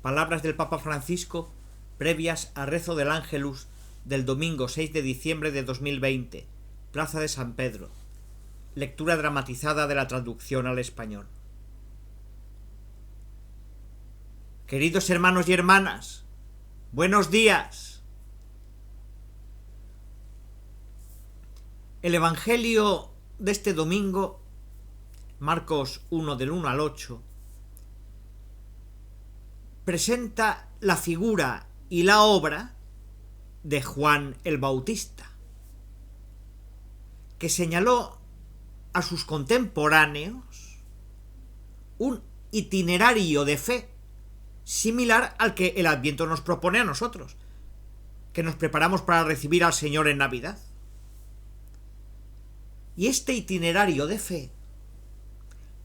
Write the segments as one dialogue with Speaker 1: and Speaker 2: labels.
Speaker 1: Palabras del Papa Francisco previas al rezo del Ángelus del domingo 6 de diciembre de 2020, Plaza de San Pedro. Lectura dramatizada de la traducción al español. Queridos hermanos y hermanas, buenos días. El Evangelio de este domingo, Marcos 1 del 1 al 8, presenta la figura y la obra de Juan el Bautista, que señaló a sus contemporáneos un itinerario de fe similar al que el Adviento nos propone a nosotros, que nos preparamos para recibir al Señor en Navidad. Y este itinerario de fe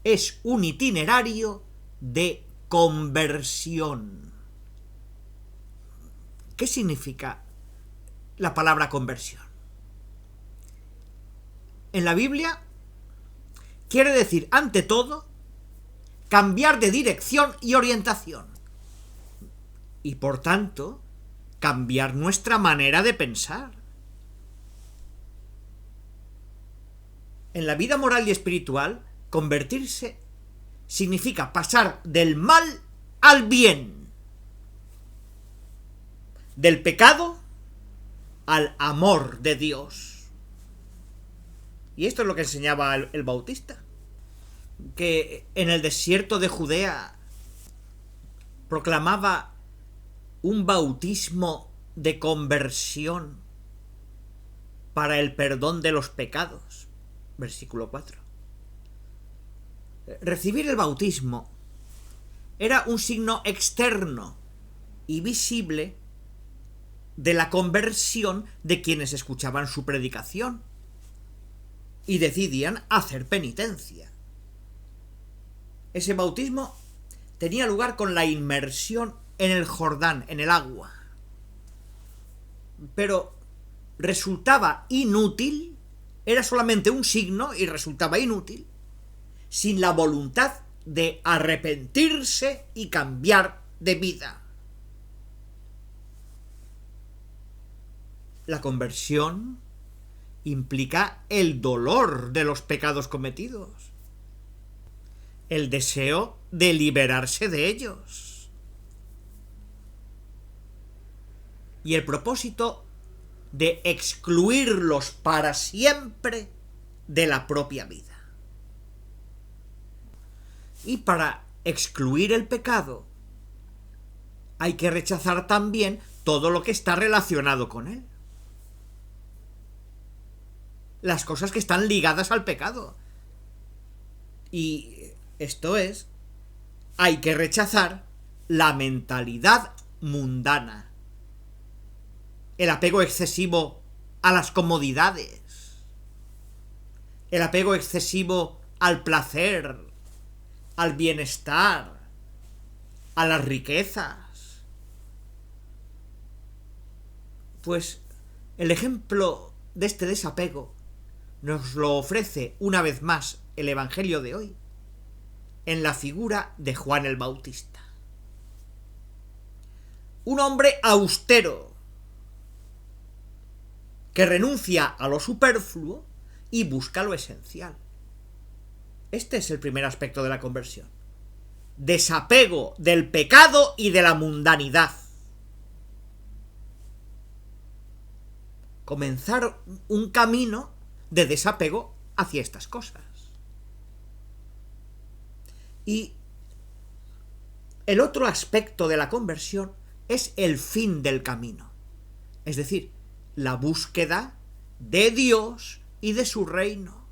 Speaker 1: es un itinerario de conversión. ¿Qué significa la palabra conversión? En la Biblia quiere decir, ante todo, cambiar de dirección y orientación. Y por tanto, cambiar nuestra manera de pensar. En la vida moral y espiritual, convertirse significa pasar del mal al bien, del pecado al amor de Dios. Y esto es lo que enseñaba el Bautista, que en el desierto de Judea proclamaba un bautismo de conversión para el perdón de los pecados. Versículo 4. Recibir el bautismo era un signo externo y visible de la conversión de quienes escuchaban su predicación y decidían hacer penitencia. Ese bautismo tenía lugar con la inmersión en el Jordán, en el agua. Pero resultaba inútil, era solamente un signo y resultaba inútil, sin la voluntad de arrepentirse y cambiar de vida. La conversión implica el dolor de los pecados cometidos, el deseo de liberarse de ellos y el propósito de excluirlos para siempre de la propia vida. Y para excluir el pecado hay que rechazar también todo lo que está relacionado con él. Las cosas que están ligadas al pecado. Y esto es, hay que rechazar la mentalidad mundana, el apego excesivo a las comodidades, el apego excesivo al placer, al bienestar, a las riquezas. Pues el ejemplo de este desapego nos lo ofrece una vez más el Evangelio de hoy, en la figura de Juan el Bautista. Un hombre austero, que renuncia a lo superfluo y busca lo esencial. Este es el primer aspecto de la conversión. Desapego del pecado y de la mundanidad. Comenzar un camino de desapego hacia estas cosas. Y el otro aspecto de la conversión es el fin del camino. Es decir, la búsqueda de Dios y de su reino.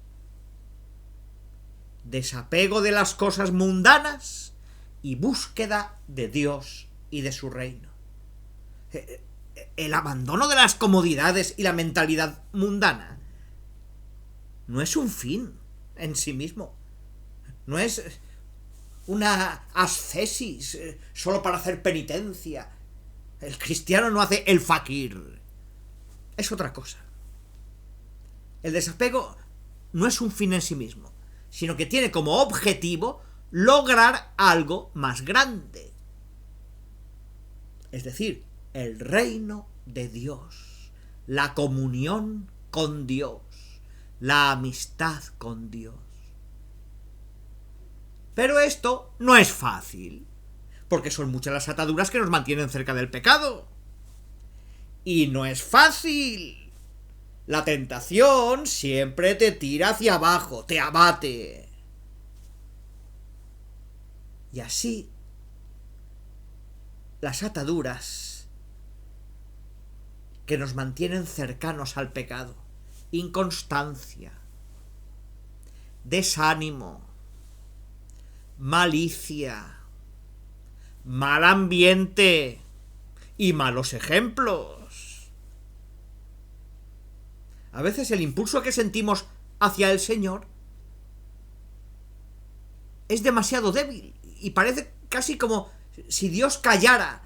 Speaker 1: Desapego de las cosas mundanas y búsqueda de Dios y de su reino. El abandono de las comodidades y la mentalidad mundana no es un fin en sí mismo. No es una ascesis solo para hacer penitencia. El cristiano no hace el fakir. Es otra cosa. El desapego no es un fin en sí mismo, sino que tiene como objetivo lograr algo más grande. es decir, el reino de Dios, la comunión con Dios, la amistad con Dios. Pero esto no es fácil, porque son muchas las ataduras que nos mantienen cerca del pecado. Y no es fácil. La tentación siempre te tira hacia abajo, te abate. Y así, las ataduras que nos mantienen cercanos al pecado, inconstancia, desánimo, malicia, mal ambiente y malos ejemplos. A veces el impulso que sentimos hacia el Señor es demasiado débil y parece casi como si Dios callara.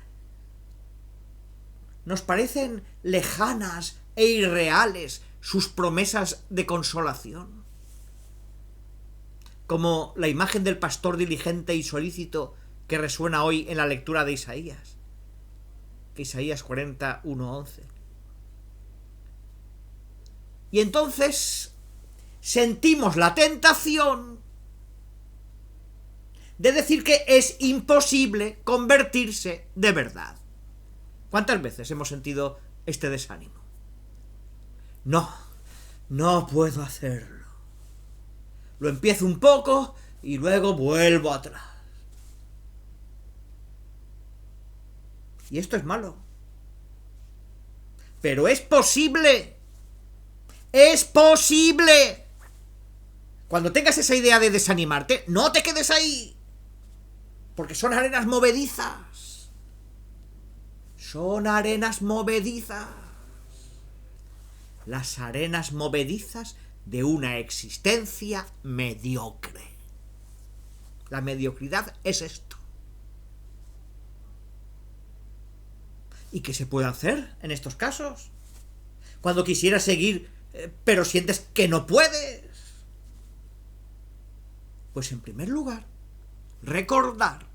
Speaker 1: Nos parecen lejanas e irreales sus promesas de consolación. Como la imagen del pastor diligente y solícito que resuena hoy en la lectura de Isaías. Isaías 41:11. Y entonces sentimos la tentación de decir que es imposible convertirse de verdad. ¿Cuántas veces hemos sentido este desánimo? No puedo hacerlo. Lo empiezo un poco y luego vuelvo atrás. Y esto es malo. Pero es posible. ¡Es posible! Cuando tengas esa idea de desanimarte, no te quedes ahí. Porque son arenas movedizas. Son arenas movedizas. Las arenas movedizas de una existencia mediocre. La mediocridad es esto. ¿Y qué se puede hacer en estos casos? Cuando quisieras seguir, pero sientes que no puedes. Pues en primer lugar, recordar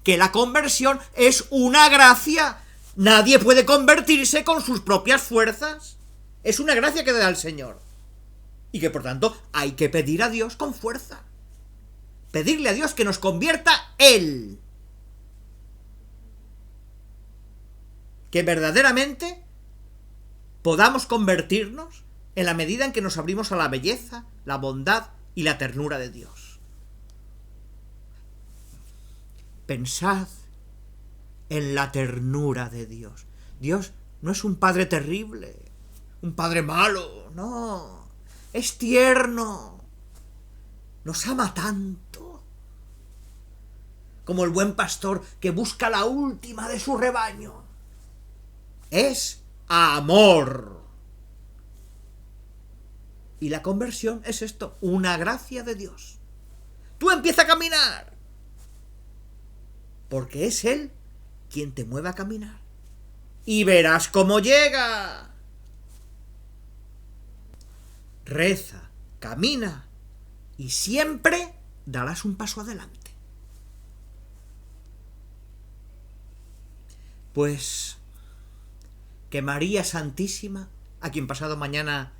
Speaker 1: que la conversión es una gracia. Nadie puede convertirse con sus propias fuerzas. Es una gracia que da el Señor. Y que por tanto hay que pedir a Dios con fuerza. Pedirle a Dios que nos convierta Él. Que verdaderamente podamos convertirnos en la medida en que nos abrimos a la belleza, la bondad y la ternura de Dios. Pensad en la ternura de Dios. Dios no es un padre terrible, un padre malo, no. Es tierno. Nos ama tanto. Como el buen pastor que busca la última de su rebaño. Es amor. Y la conversión es esto, una gracia de Dios. Tú empieza a caminar. Porque es Él quien te mueve a caminar. Y verás cómo llega. Reza, camina y siempre darás un paso adelante. Pues que María Santísima, a quien pasado mañana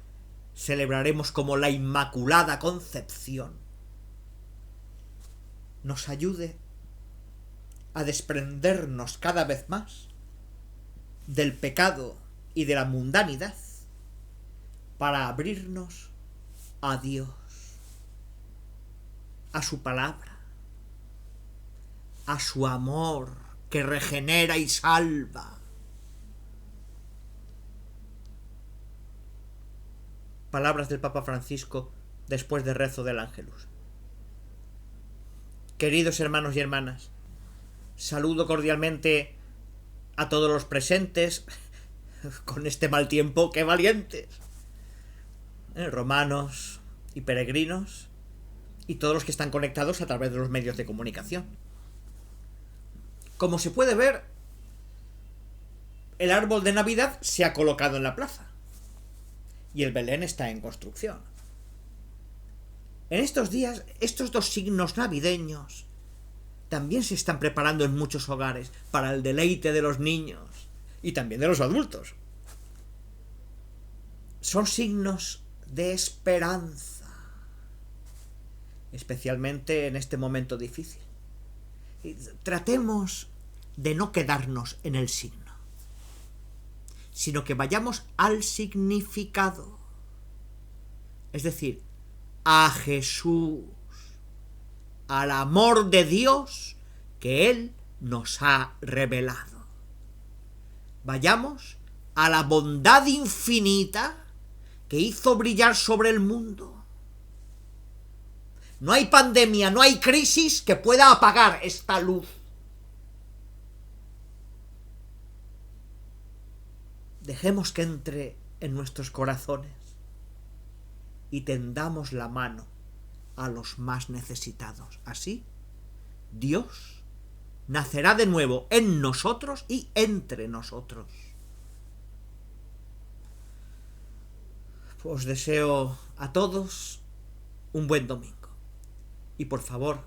Speaker 1: celebraremos como la Inmaculada Concepción, nos ayude a desprendernos cada vez más del pecado y de la mundanidad para abrirnos a Dios, a su palabra, a su amor que regenera y salva. Palabras del Papa Francisco después del rezo del Ángelus. Queridos hermanos y hermanas, saludo cordialmente a todos los presentes con este mal tiempo, ¡qué valientes! Romanos y peregrinos y todos los que están conectados a través de los medios de comunicación. Como se puede ver, el árbol de Navidad se ha colocado en la plaza y el Belén está en construcción. En estos días, estos dos signos navideños también se están preparando en muchos hogares para el deleite de los niños y también de los adultos. Son signos de esperanza, especialmente en este momento difícil. Y tratemos de no quedarnos en el signo, sino que vayamos al significado, es decir, a Jesús, al amor de Dios que Él nos ha revelado. Vayamos a la bondad infinita que hizo brillar sobre el mundo. No hay pandemia, no hay crisis que pueda apagar esta luz. Dejemos que entre en nuestros corazones y tendamos la mano a los más necesitados. Así, Dios nacerá de nuevo en nosotros y entre nosotros. Os deseo a todos un buen domingo. Y por favor,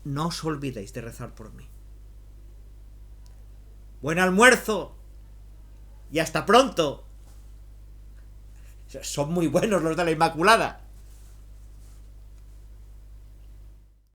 Speaker 1: no os olvidéis de rezar por mí. ¡Buen almuerzo! ¡Y hasta pronto! Son muy buenos los de la Inmaculada.